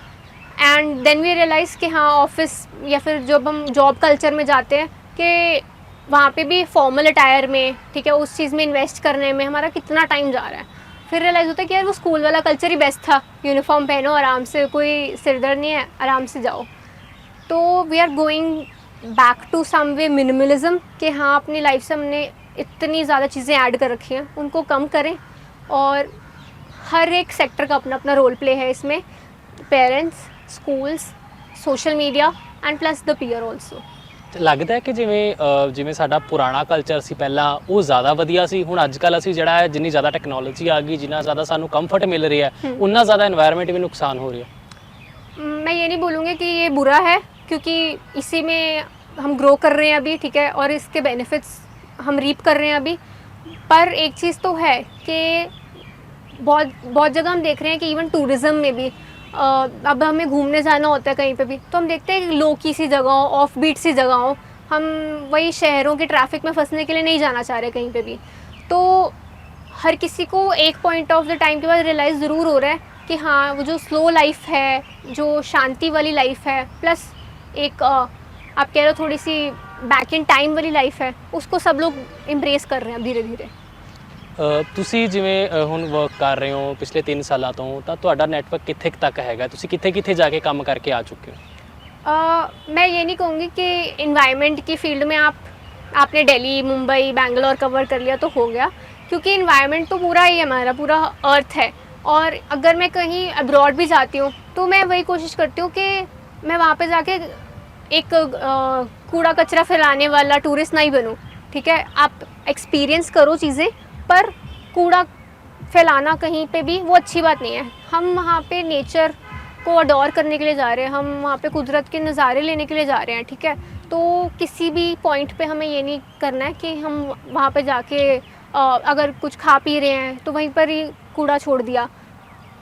एंड देन वी रियलाइज़ कि हाँ ऑफिस या फिर जब हम जॉब कल्चर में जाते हैं कि वहाँ पे भी फॉर्मल अटायर में, ठीक है, उस चीज़ में इन्वेस्ट करने में हमारा कितना टाइम जा रहा है। फिर रियलाइज़ होता है कि यार वो स्कूल वाला कल्चर ही बेस्ट था, यूनिफॉर्म पहनो आराम से, कोई सिरदर्द नहीं है, आराम से जाओ। तो we are going back to some way minimalism, कि हाँ अपनी लाइफ से हमने इतनी ज़्यादा चीज़ें ऐड कर रखी हैं, उनको कम करें। और हर एक सेक्टर का अपना अपना रोल प्ले है इसमें, parents, schools, social media and plus the peer also. ਲੱਗਦਾ ਹੈ ਕਿ ਜਿਵੇਂ ਸਾਡਾ ਪੁਰਾਣਾ ਕਲਚਰ ਸੀ ਪਹਿਲਾਂ ਉਹ ਜ਼ਿਆਦਾ ਵਧੀਆ ਸੀ, ਹੁਣ ਅੱਜ ਕੱਲ੍ਹ ਅਸੀਂ ਜਿਹੜਾ ਹੈ ਜਿੰਨੀ ਜ਼ਿਆਦਾ ਟੈਕਨੋਲੋਜੀ ਆ ਗਈ, ਜਿੰਨਾ ਜ਼ਿਆਦਾ ਸਾਨੂੰ ਕੰਫर्ट मिल रही है उतना ज़्यादा एनवायरनमेंट भी नुकसान हो रही है। मैं ये नहीं बोलूँगी कि ये बुरा है, क्योंकि इसी में हम ग्रो कर रहे हैं अभी, ठीक है, और इसके बेनिफिट्स हम रीप कर रहे हैं अभी। पर एक चीज़ तो है कि बहुत जगह हम देख रहे हैं कि इवन टूरिज़्म में भी अब हमें घूमने जाना होता है कहीं पे भी, तो हम देखते हैं कि लो की सी जगह हो, ऑफ बीट सी जगह हो, हम वही शहरों के ट्रैफिक में फंसने के लिए नहीं जाना चाह रहे कहीं पे भी। तो हर किसी को एक पॉइंट ऑफ द टाइम के बाद रियलाइज़ ज़रूर हो रहा है कि हाँ वो जो स्लो लाइफ है, जो शांति वाली लाइफ है, प्लस एक आप कह रहे हो थोड़ी सी बैक इन टाइम वाली लाइफ है, उसको सब लोग एम्ब्रेस कर रहे हैं अब धीरे धीरे। ਤੁਸੀਂ ਜਿਵੇਂ ਹੁਣ ਵਰਕ ਕਰ ਰਹੇ ਹੋ ਪਿਛਲੇ 3 ਸਾਲਾਂ ਤੋਂ, ਤਾਂ ਤੁਹਾਡਾ ਨੈਟਵਰਕ ਕਿੱਥੇ ਕੁ ਤੱਕ ਹੈਗਾ, ਤੁਸੀਂ ਕਿੱਥੇ ਕਿੱਥੇ ਜਾ ਕੇ ਕੰਮ ਕਰਕੇ ਆ ਚੁੱਕੇ ਹੋ? मैं ये नहीं कहूँगी कि इन्वायरमेंट की फील्ड में आपने दिल्ली, मुंबई, बैंगलोर कवर कर लिया तो हो गया, क्योंकि इन्वायरमेंट तो पूरा ही हमारा पूरा अर्थ है। और अगर मैं कहीं अब्रॉड भी जाती हूँ तो मैं वही कोशिश करती हूँ कि मैं वहाँ पे जाके एक कूड़ा कचरा फैलाने वाला टूरिस्ट नहीं बनूँ, ठीक है। आप एक्सपीरियंस करो चीज़ें, पर कूड़ा फैलाना कहीं पे भी वो अच्छी बात नहीं है। हम वहाँ पे नेचर को अडोर करने के लिए जा रहे हैं, हम वहाँ पे कुदरत के नज़ारे लेने के लिए जा रहे हैं, ठीक है। तो किसी भी पॉइंट पे हमें ये नहीं करना है कि हम वहाँ पे जाके अगर कुछ खा पी रहे हैं तो वहीं पर ही कूड़ा छोड़ दिया।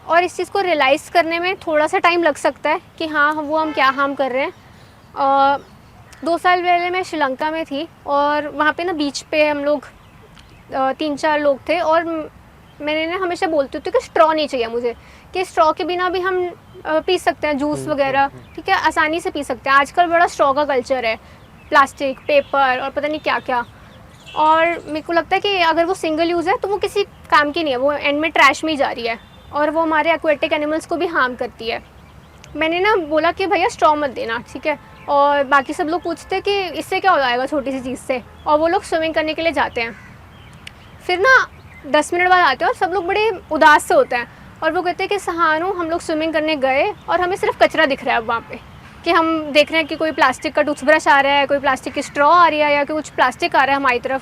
और इस चीज़ को रियलाइज़ करने में थोड़ा सा टाइम लग सकता है कि हाँ वो हम क्या हार्म कर रहे हैं। 2 साल पहले मैं श्रीलंका में थी और वहाँ पे ना बीच पे हम लोग 3-4 लोग थे, और मैंने ना हमेशा बोलती होती कि स्ट्रॉ नहीं चाहिए मुझे, कि स्ट्रॉ के बिना भी हम पी सकते हैं जूस वगैरह, ठीक है, आसानी से पी सकते हैं। आजकल बड़ा स्ट्रॉ का कल्चर है, प्लास्टिक, पेपर और पता नहीं क्या क्या। और मेरे को लगता है कि अगर वो सिंगल यूज़ है तो वो किसी काम की नहीं है, वो एंड में ट्रैश में ही जा रही है और वो हमारे एक्वेटिक एनिमल्स को भी हार्म करती है। मैंने ना बोला कि भैया स्ट्रॉ मत देना, ठीक है। और बाकी सब लोग पूछते कि इससे क्या हो जाएगा छोटी सी चीज़ से, और वो लोग स्विमिंग करने के लिए जाते हैं। फिर ना 10 मिनट बाद आते हैं और सब लोग बड़े उदास से होते हैं, और वो कहते हैं कि सहानू हम लोग स्विमिंग करने गए और हमें सिर्फ कचरा दिख रहा है अब वहाँ पे, कि हम देख रहे हैं कि कोई प्लास्टिक का टूथब्रश आ रहा है, कोई प्लास्टिक की स्ट्रॉ आ रही है, या कुछ प्लास्टिक आ रहा है हमारी तरफ।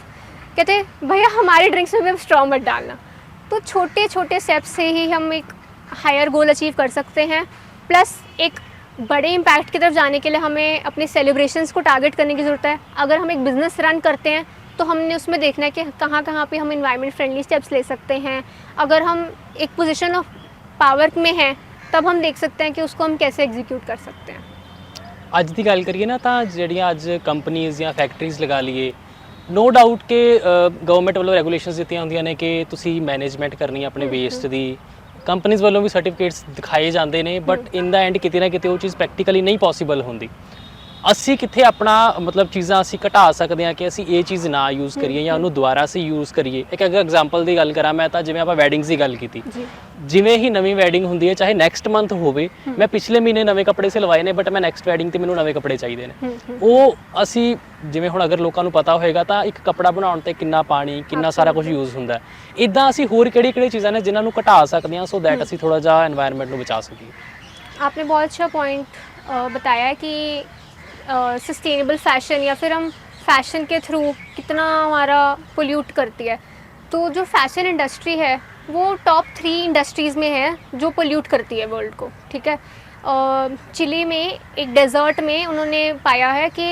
कहते हैं भैया हमारी ड्रिंक्स में भी अब स्ट्रॉ मत डालना। तो छोटे छोटे स्टेप से ही हम एक हायर गोल अचीव कर सकते हैं। प्लस एक बड़े इम्पैक्ट की तरफ जाने के लिए हमें अपने सेलिब्रेशंस को टारगेट करने की ज़रूरत है। अगर हम एक बिज़नेस रन करते हैं तो हमने उसमें देखना है कि कहाँ कहाँ पे हम इन्वायरमेंट फ्रेंडली स्टेप्स ले सकते हैं। अगर हम एक पोजीशन ऑफ पावर में हैं तब हम देख सकते हैं कि उसको हम कैसे एग्जीक्यूट कर सकते हैं। ਅੱਜ ਦੀ ਗੱਲ ਕਰੀਏ ਨਾ, ਤਾਂ ਜਿਹੜੀਆਂ ਅੱਜ ਕੰਪਨੀਆਂ ਜਾਂ ਫੈਕਟਰੀਜ਼ ਲਗਾ ਲਈਏ, नो डाउट कि गवर्नमेंट ਵੱਲੋਂ ਰੈਗੂਲੇਸ਼ਨਸ ਦਿੱਤੀਆਂ ਹੁੰਦੀਆਂ ਨੇ ਕਿ ਤੁਸੀਂ ਮੈਨੇਜਮੈਂਟ ਕਰਨੀ ਆਪਣੇ ਵੇਸਟ ਦੀ, ਕੰਪਨੀਆਂ ਵੱਲੋਂ ਵੀ ਸਰਟੀਫਿਕੇਟਸ ਦਿਖਾਏ ਜਾਂਦੇ ਨੇ, ਬਟ ਇਨ ਦਾ ਐਂਡ ਕਿਤੇ ਨਾ ਕਿਤੇ ਉਹ ਚੀਜ਼ ਪ੍ਰੈਕਟੀਕਲੀ ਨਹੀਂ ਪੋਸੀਬਲ ਹੁੰਦੀ। ਅਸੀਂ ਕਿੱਥੇ ਆਪਣਾ ਮਤਲਬ ਚੀਜ਼ਾਂ ਅਸੀਂ ਘਟਾ ਸਕਦੇ ਹਾਂ ਕਿ ਅਸੀਂ ਇਹ ਚੀਜ਼ ਨਾ ਯੂਜ਼ ਕਰੀਏ ਜਾਂ ਉਹਨੂੰ ਦੁਬਾਰਾ ਅਸੀਂ ਯੂਜ਼ ਕਰੀਏ। ਇੱਕ ਅਗਰ ਐਗਜ਼ਾਮਪਲ ਦੀ ਗੱਲ ਕਰਾਂ ਮੈਂ ਤਾਂ, ਜਿਵੇਂ ਆਪਾਂ ਵੈਡਿੰਗਸ ਦੀ ਗੱਲ ਕੀਤੀ, ਜਿਵੇਂ ਹੀ ਨਵੀਂ ਵੈਡਿੰਗ ਹੁੰਦੀ ਹੈ ਚਾਹੇ ਨੈਕਸਟ ਮੰਥ ਹੋਵੇ, ਮੈਂ ਪਿਛਲੇ ਮਹੀਨੇ ਨਵੇਂ ਕੱਪੜੇ ਸਿਲਵਾਏ ਨੇ ਬਟ ਮੈਂ ਨੈਕਸਟ ਵੈਡਿੰਗ ਤੇ ਮੈਨੂੰ ਨਵੇਂ ਕੱਪੜੇ ਚਾਹੀਦੇ ਨੇ। ਉਹ ਅਸੀਂ ਜਿਵੇਂ ਹੁਣ ਅਗਰ ਲੋਕਾਂ ਨੂੰ ਪਤਾ ਹੋਏਗਾ ਤਾਂ ਇੱਕ ਕੱਪੜਾ ਬਣਾਉਣ ਤੇ ਕਿੰਨਾ ਪਾਣੀ ਕਿੰਨਾ ਸਾਰਾ ਕੁਝ ਯੂਜ਼ ਹੁੰਦਾ ਹੈ। ਇੱਦਾਂ ਅਸੀਂ ਹੋਰ ਕਿਹੜੀ ਚੀਜ਼ਾਂ ਨੇ ਜਿਨ੍ਹਾਂ ਨੂੰ ਘਟਾ ਸਕਦੇ ਹਾਂ ਸੋ ਦੈਟ ਅਸੀਂ ਥੋੜਾ ਜਿਹਾ एनवायरनमेंट ਨੂੰ ਬਚਾ ਸਕੀਏ। आपने बहुत अच्छा पॉइंट बताया है कि सस्टेनेबल फैशन या फिर हम फैशन के थ्रू कितना हमारा पोल्यूट करती है। तो जो फैशन इंडस्ट्री है वो टॉप 3 इंडस्ट्रीज़ में है जो पोल्यूट करती है वर्ल्ड को, ठीक है। चिली में एक डेजर्ट में उन्होंने पाया है कि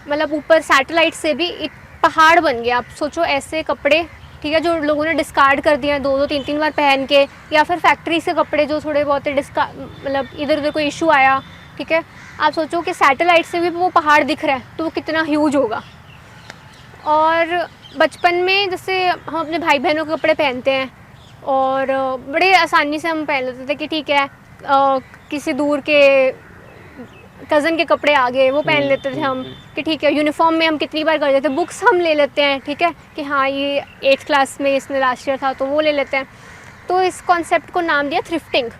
मतलब ऊपर सैटेलाइट से भी एक पहाड़ बन गया। आप सोचो ऐसे कपड़े, ठीक है, जो लोगों ने डिस्कार्ड कर दिए हैं 2-2 3-3 बार पहन के, या फिर फैक्ट्री से कपड़े जो थोड़े बहुत मतलब इधर उधर कोई इशू आया, ठीक है, आप सोचो कि सैटेलाइट से भी वो पहाड़ दिख रहा है तो वो कितना ह्यूज होगा। और बचपन में जैसे हम अपने भाई बहनों के कपड़े पहनते हैं और बड़े आसानी से हम पहन लेते थे कि ठीक है, किसी दूर के कज़न के कपड़े आ गए वो पहन लेते थे हम, कि ठीक है। यूनिफॉर्म में हम कितनी बार कर देते, बुक्स हम ले लेते हैं, ठीक है, कि हाँ ये 8th क्लास में इसमें लास्ट ईयर था तो वो ले लेते हैं। तो इस कॉन्सेप्ट को नाम दिया थ्रिफ्टिंग,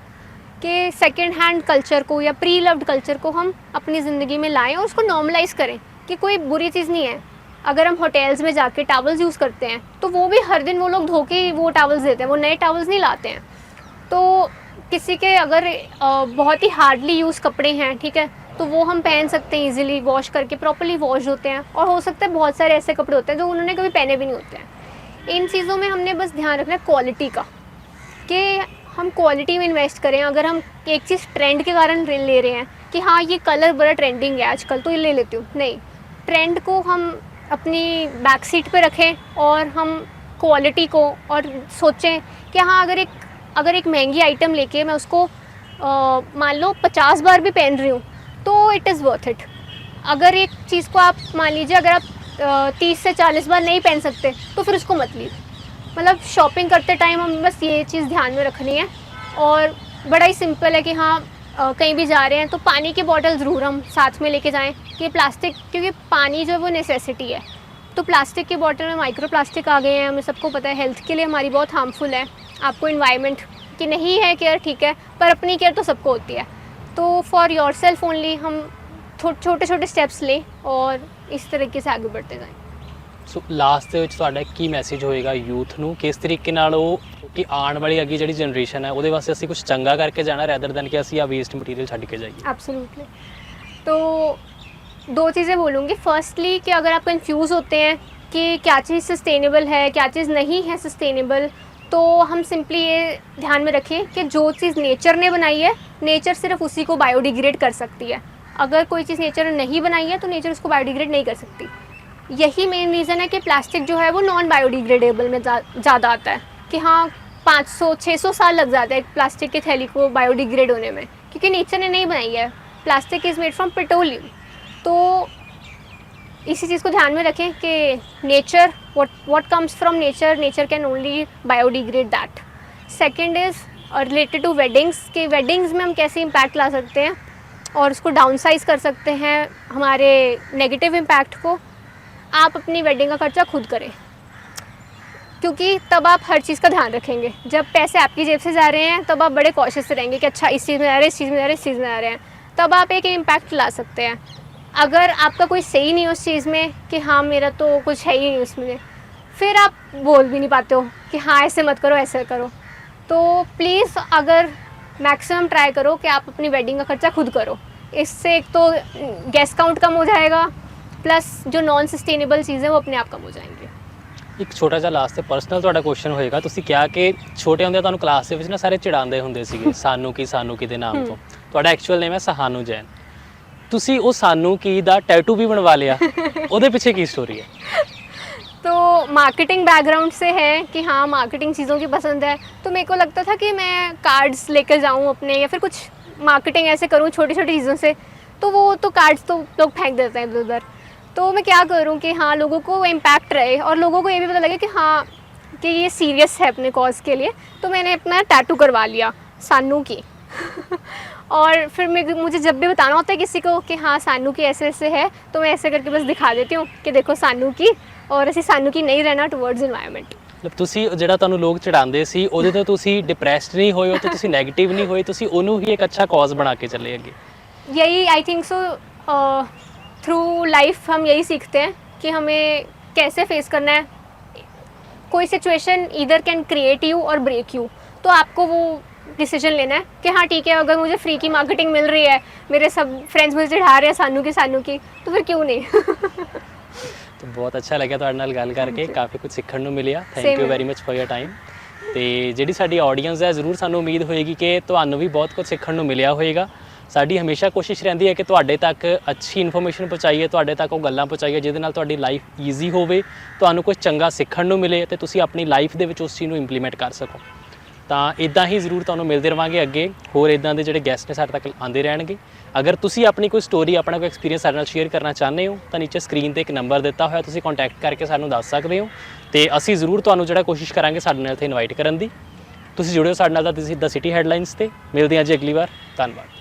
कि सेकेंड हैंड कल्चर को या प्री लव्ड कल्चर को हम अपनी ज़िंदगी में लाएं और उसको नॉर्मलाइज करें कि कोई बुरी चीज़ नहीं है। अगर हम होटल्स में जाके टावल्स यूज़ करते हैं तो वो भी हर दिन वो लोग धो के वो टावल्स देते हैं, वो नए टावल्स नहीं लाते हैं। तो किसी के अगर बहुत ही हार्डली यूज़ कपड़े हैं, ठीक है, तो वो हम पहन सकते हैं इजीली, वॉश करके प्रॉपर्ली वॉश होते हैं। और हो सकता है बहुत सारे ऐसे कपड़े होते हैं जो उन्होंने कभी पहने भी नहीं होते हैं। इन चीज़ों में हमने बस ध्यान रखना है क्वालिटी का, कि हम क्वालिटी में इन्वेस्ट करें। अगर हम एक चीज़ ट्रेंड के कारण ले रहे हैं कि हाँ ये कलर बड़ा ट्रेंडिंग है आजकल तो ये ले लेती हूँ, नहीं, ट्रेंड को हम अपनी बैक सीट पे रखें और हम क्वालिटी को और सोचें कि हाँ अगर एक महंगी आइटम लेके मैं उसको मान लो 50 बार भी पहन रही हूँ तो इट इज़ वर्थ इट। अगर एक चीज़ को आप मान लीजिए अगर आप 30 से 40 बार नहीं पहन सकते तो फिर उसको मत लीजिए। मतलब शॉपिंग करते टाइम हम बस ये चीज़ ध्यान में रखनी है। और बड़ा ही सिंपल है कि हाँ कहीं भी जा रहे हैं तो पानी की बॉटल ज़रूर हम साथ में लेके जाएं, कि प्लास्टिक, क्योंकि पानी जो है वो नेसेसिटी है। तो प्लास्टिक की बॉटल में माइक्रो प्लास्टिक आ गए हैं, हमें सबको पता है, हेल्थ के लिए हमारी बहुत हार्मफुल है। आपको इन्वायरमेंट की नहीं है केयर, ठीक है, पर अपनी केयर तो सबको होती है। तो फॉर योर सेल्फ ओनली हम छोटे छोटे स्टेप्स लें और इस तरीके से आगे बढ़ते जाएं। ਸੋ ਲਾਸਟ ਦੇ ਵਿੱਚ ਤੁਹਾਡਾ ਕੀ ਮੈਸੇਜ ਹੋਏਗਾ ਯੂਥ ਨੂੰ, ਕਿਸ ਤਰੀਕੇ ਨਾਲ ਉਹ ਕਿ ਆਉਣ ਵਾਲੀ ਅੱਗੇ ਜਿਹੜੀ ਜਨਰੇਸ਼ਨ ਹੈ ਉਹਦੇ ਵਾਸਤੇ ਅਸੀਂ ਕੁਝ ਚੰਗਾ ਕਰਕੇ ਜਾਣਾ ਰੈਦਰ ਦੈਨ ਕਿ ਅਸੀਂ ਆ ਵੇਸਟ ਮਟੀਰੀਅਲ ਛੱਡ ਕੇ ਜਾਈਏ। एब्सोल्युटली। तो 2 चीज़ें बोलूँगी। फर्स्टली कि अगर आप कंफ्यूज होते हैं कि क्या चीज़ सस्टेनेबल है क्या चीज़ नहीं है सस्टेनेबल, तो हम सिंपली ये ध्यान में रखें कि जो चीज़ नेचर ने बनाई है नेचर सिर्फ उसी को बायोडिग्रेड कर सकती है। अगर कोई चीज़ नेचर ने नहीं बनाई है तो नेचर उसको बायोडिग्रेड नहीं कर सकती। यही मेन रीज़न है कि प्लास्टिक जो है वो नॉन बायोडिग्रेडेबल में ज़्यादा आता है, कि हाँ 500-600 साल लग जाता है एक प्लास्टिक की थैली को बायोडिग्रेड होने में, क्योंकि नेचर ने नहीं बनाई है। Plastic is made from petroleum. तो इसी चीज़ को ध्यान में रखें कि nature what comes from nature can only biodegrade that. Second is related to weddings, कि वेडिंग्स में हम कैसे इम्पैक्ट ला सकते हैं और उसको डाउन साइज कर सकते हैं हमारे नेगेटिव इम्पैक्ट को। आप अपनी वेडिंग का खर्चा खुद करें, क्योंकि तब आप हर चीज़ का ध्यान रखेंगे। जब पैसे आपकी जेब से जा रहे हैं तब आप बड़े कॉशियस रहेंगे कि अच्छा इस चीज़ में जा रहे हैं, इस चीज़ में जा रहे हैं, इस चीज़ में जा रहे हैं, तब आप एक इम्पैक्ट ला सकते हैं। अगर आपका कोई सही नहीं उस चीज़ में कि हाँ मेरा तो कुछ है ही नहीं उसमें, फिर आप बोल भी नहीं पाते हो कि हाँ ऐसे मत करो ऐसे करो। तो प्लीज़ अगर मैक्सिमम ट्राई करो कि आप अपनी वेडिंग का खर्चा खुद करो। इससे एक तो गेस्ट काउंट कम हो जाएगा, प्लस जो नॉन सस्टेनेबल चीज़ें वो अपने आप कम हो जाएंगी। ਇੱਕ ਛੋਟਾ ਜਿਹਾ ਲਾਸਟ ਤੇ ਪਰਸਨਲ ਤੁਹਾਡਾ ਕੁਐਸਚਨ ਹੋਏਗਾ। ਤੁਸੀਂ ਕਿਹਾ ਕਿ ਛੋਟੇ ਹੁੰਦੇ ਤੁਹਾਨੂੰ ਕਲਾਸ ਦੇ ਵਿੱਚ ਨਾ ਸਾਰੇ ਚਿੜਾਉਂਦੇ ਹੁੰਦੇ ਸੀਗੇ ਸਾਨੂੰ ਕੀ ਦੇ ਨਾਮ ਤੋਂ। ਤੁਹਾਡਾ ਐਕਚੁਅਲ ਨੇਮ ਹੈ ਸਹਾਨੂ ਜੈਨ। ਤੁਸੀਂ ਉਹ ਸਾਨੂੰ ਕੀ ਦਾ ਟੈਟੂ ਵੀ ਬਣਵਾ ਲਿਆ, ਉਹਦੇ ਪਿੱਛੇ ਕੀ स्टोरी है? तो मार्केटिंग बैकग्राउंड से है कि हाँ मार्केटिंग चीज़ों की पसंद है, तो मेरे को लगता था कि मैं कार्ड्स लेकर जाऊँ अपने या फिर कुछ मार्केटिंग ऐसे करूँ छोटी छोटी चीज़ों से। तो वो तो कार्ड्स तो लोग फेंक देते हैं इधर उधर। तो मैं क्या करूँ कि हाँ लोगों को इम्पैक्ट रहे और लोगों को ये भी पता लगे कि हाँ कि ये सीरियस है अपने कॉज के लिए। तो मैंने अपना टैटू करवा लिया सानू की और फिर मुझे जब भी बताना होता है किसी को कि हाँ सानू की ऐसे ऐसे है, तो मैं ऐसे करके बस दिखा देती हूँ कि देखो सानू की, और ਅਸੀਂ सानू की नहीं रहना टुवर्ड्स इन्वायरमेंट। ਮਤਲਬ ਤੁਸੀਂ ਜਿਹੜਾ ਤੁਹਾਨੂੰ ਲੋਕ ਚੜਾਉਂਦੇ ਸੀ ਉਹਦੇ ਤੋਂ ਤੁਸੀਂ ਡਿਪਰੈਸਡ ਨਹੀਂ ਹੋਏ ਹੋ ਤੇ ਤੁਸੀਂ ਨੈਗੇਟਿਵ ਨਹੀਂ ਹੋਏ, ਤੁਸੀਂ ਉਹਨੂੰ ਹੀ ਇੱਕ ਅੱਛਾ ਕੌਜ਼ ਬਣਾ ਕੇ ਚੱਲੇ ਅੱਗੇ। यही I think so through life हम यही सीखते हैं कि हमें कैसे फेस करना है। कोई situation either can create you और ब्रेक यू, तो आपको वो डिसीजन लेना है कि हाँ ठीक है, अगर मुझे फ्री की मार्केटिंग मिल रही है, मेरे सब फ्रेंड्स मुझे चढ़ा रहे हैं सानू की, तो फिर क्यों नहीं। तो बहुत अच्छा लगा ਤੁਹਾਡੇ ਨਾਲ ਗੱਲ ਕਰਕੇ, ਕਾਫੀ ਕੁਝ ਸਿੱਖਣ ਨੂੰ ਮਿਲਿਆ। Thank Same you here। Very much for your time. ਤੇ ਜਿਹੜੀ ਸਾਡੀ ਆਡੀਅנס ਹੈ, ਜ਼ਰੂਰ ਸਾਨੂੰ ਉਮੀਦ ਹੋਏਗੀ ਕਿ ਤੁਹਾਨੂੰ ਵੀ ਬਹੁਤ ਕੁਝ ਸਿੱਖਣ ਨੂੰ ਮਿਲਿਆ ਹੋਏਗਾ। ਸਾਡੀ ਹਮੇਸ਼ਾ ਕੋਸ਼ਿਸ਼ ਰਹਿੰਦੀ ਹੈ ਕਿ ਤੁਹਾਡੇ ਤੱਕ ਅੱਛੀ ਇਨਫੋਰਮੇਸ਼ਨ ਪਹੁੰਚਾਈਏ, ਤੁਹਾਡੇ ਤੱਕ ਉਹ ਗੱਲਾਂ ਪਹੁੰਚਾਈਏ ਜਿਹਦੇ ਨਾਲ ਤੁਹਾਡੀ ਲਾਈਫ ਈਜ਼ੀ ਹੋਵੇ, ਤੁਹਾਨੂੰ ਕੁਝ ਚੰਗਾ ਸਿੱਖਣ ਨੂੰ ਮਿਲੇ ਤੇ ਤੁਸੀਂ ਆਪਣੀ ਲਾਈਫ ਦੇ ਵਿੱਚ ਉਸ ਚੀਜ਼ ਨੂੰ ਇੰਪਲੀਮੈਂਟ ਕਰ ਸਕੋ। ਤਾਂ ਇਦਾਂ ਹੀ ਜ਼ਰੂਰ ਤੁਹਾਨੂੰ ਮਿਲਦੇ ਰਵਾਂਗੇ ਅੱਗੇ, ਹੋਰ ਇਦਾਂ ਦੇ ਜਿਹੜੇ ਗੈਸਟ ਨੇ ਸਾਡੇ ਤੱਕ ਆਉਂਦੇ ਰਹਿਣਗੇ। ਅਗਰ ਤੁਸੀਂ ਆਪਣੀ ਕੋਈ ਸਟੋਰੀ, ਆਪਣਾ ਕੋਈ ਐਕਸਪੀਰੀਅੰਸ ਸਾਡੇ ਨਾਲ ਸ਼ੇਅਰ ਕਰਨਾ ਚਾਹੁੰਦੇ ਹੋ ਤਾਂ ਨੀਚੇ ਸਕਰੀਨ ਤੇ ਇੱਕ ਨੰਬਰ ਦਿੱਤਾ ਹੋਇਆ, ਤੁਸੀਂ ਕੰਟੈਕਟ ਕਰਕੇ ਸਾਨੂੰ ਦੱਸ ਸਕਦੇ ਹੋ ਤੇ ਅਸੀਂ ਜ਼ਰੂਰ ਤੁਹਾਨੂੰ ਜਿਹੜਾ ਕੋਸ਼ਿਸ਼ ਕਰਾਂਗੇ ਸਾਡੇ ਨਾਲ ਇੱਥੇ ਇਨਵਾਈਟ ਕਰਨ ਦੀ। ਤੁਸੀਂ ਜੁੜਿਓ ਸਾਡੇ ਨਾਲ ਦਾ ਸਿਟੀ ਹੈਡਲਾਈਨਸ ਤੇ। ਮਿਲਦੇ ਹਾਂ ਜੀ ਅਗਲੀ ਵਾਰ। ਧੰਨਵਾਦ।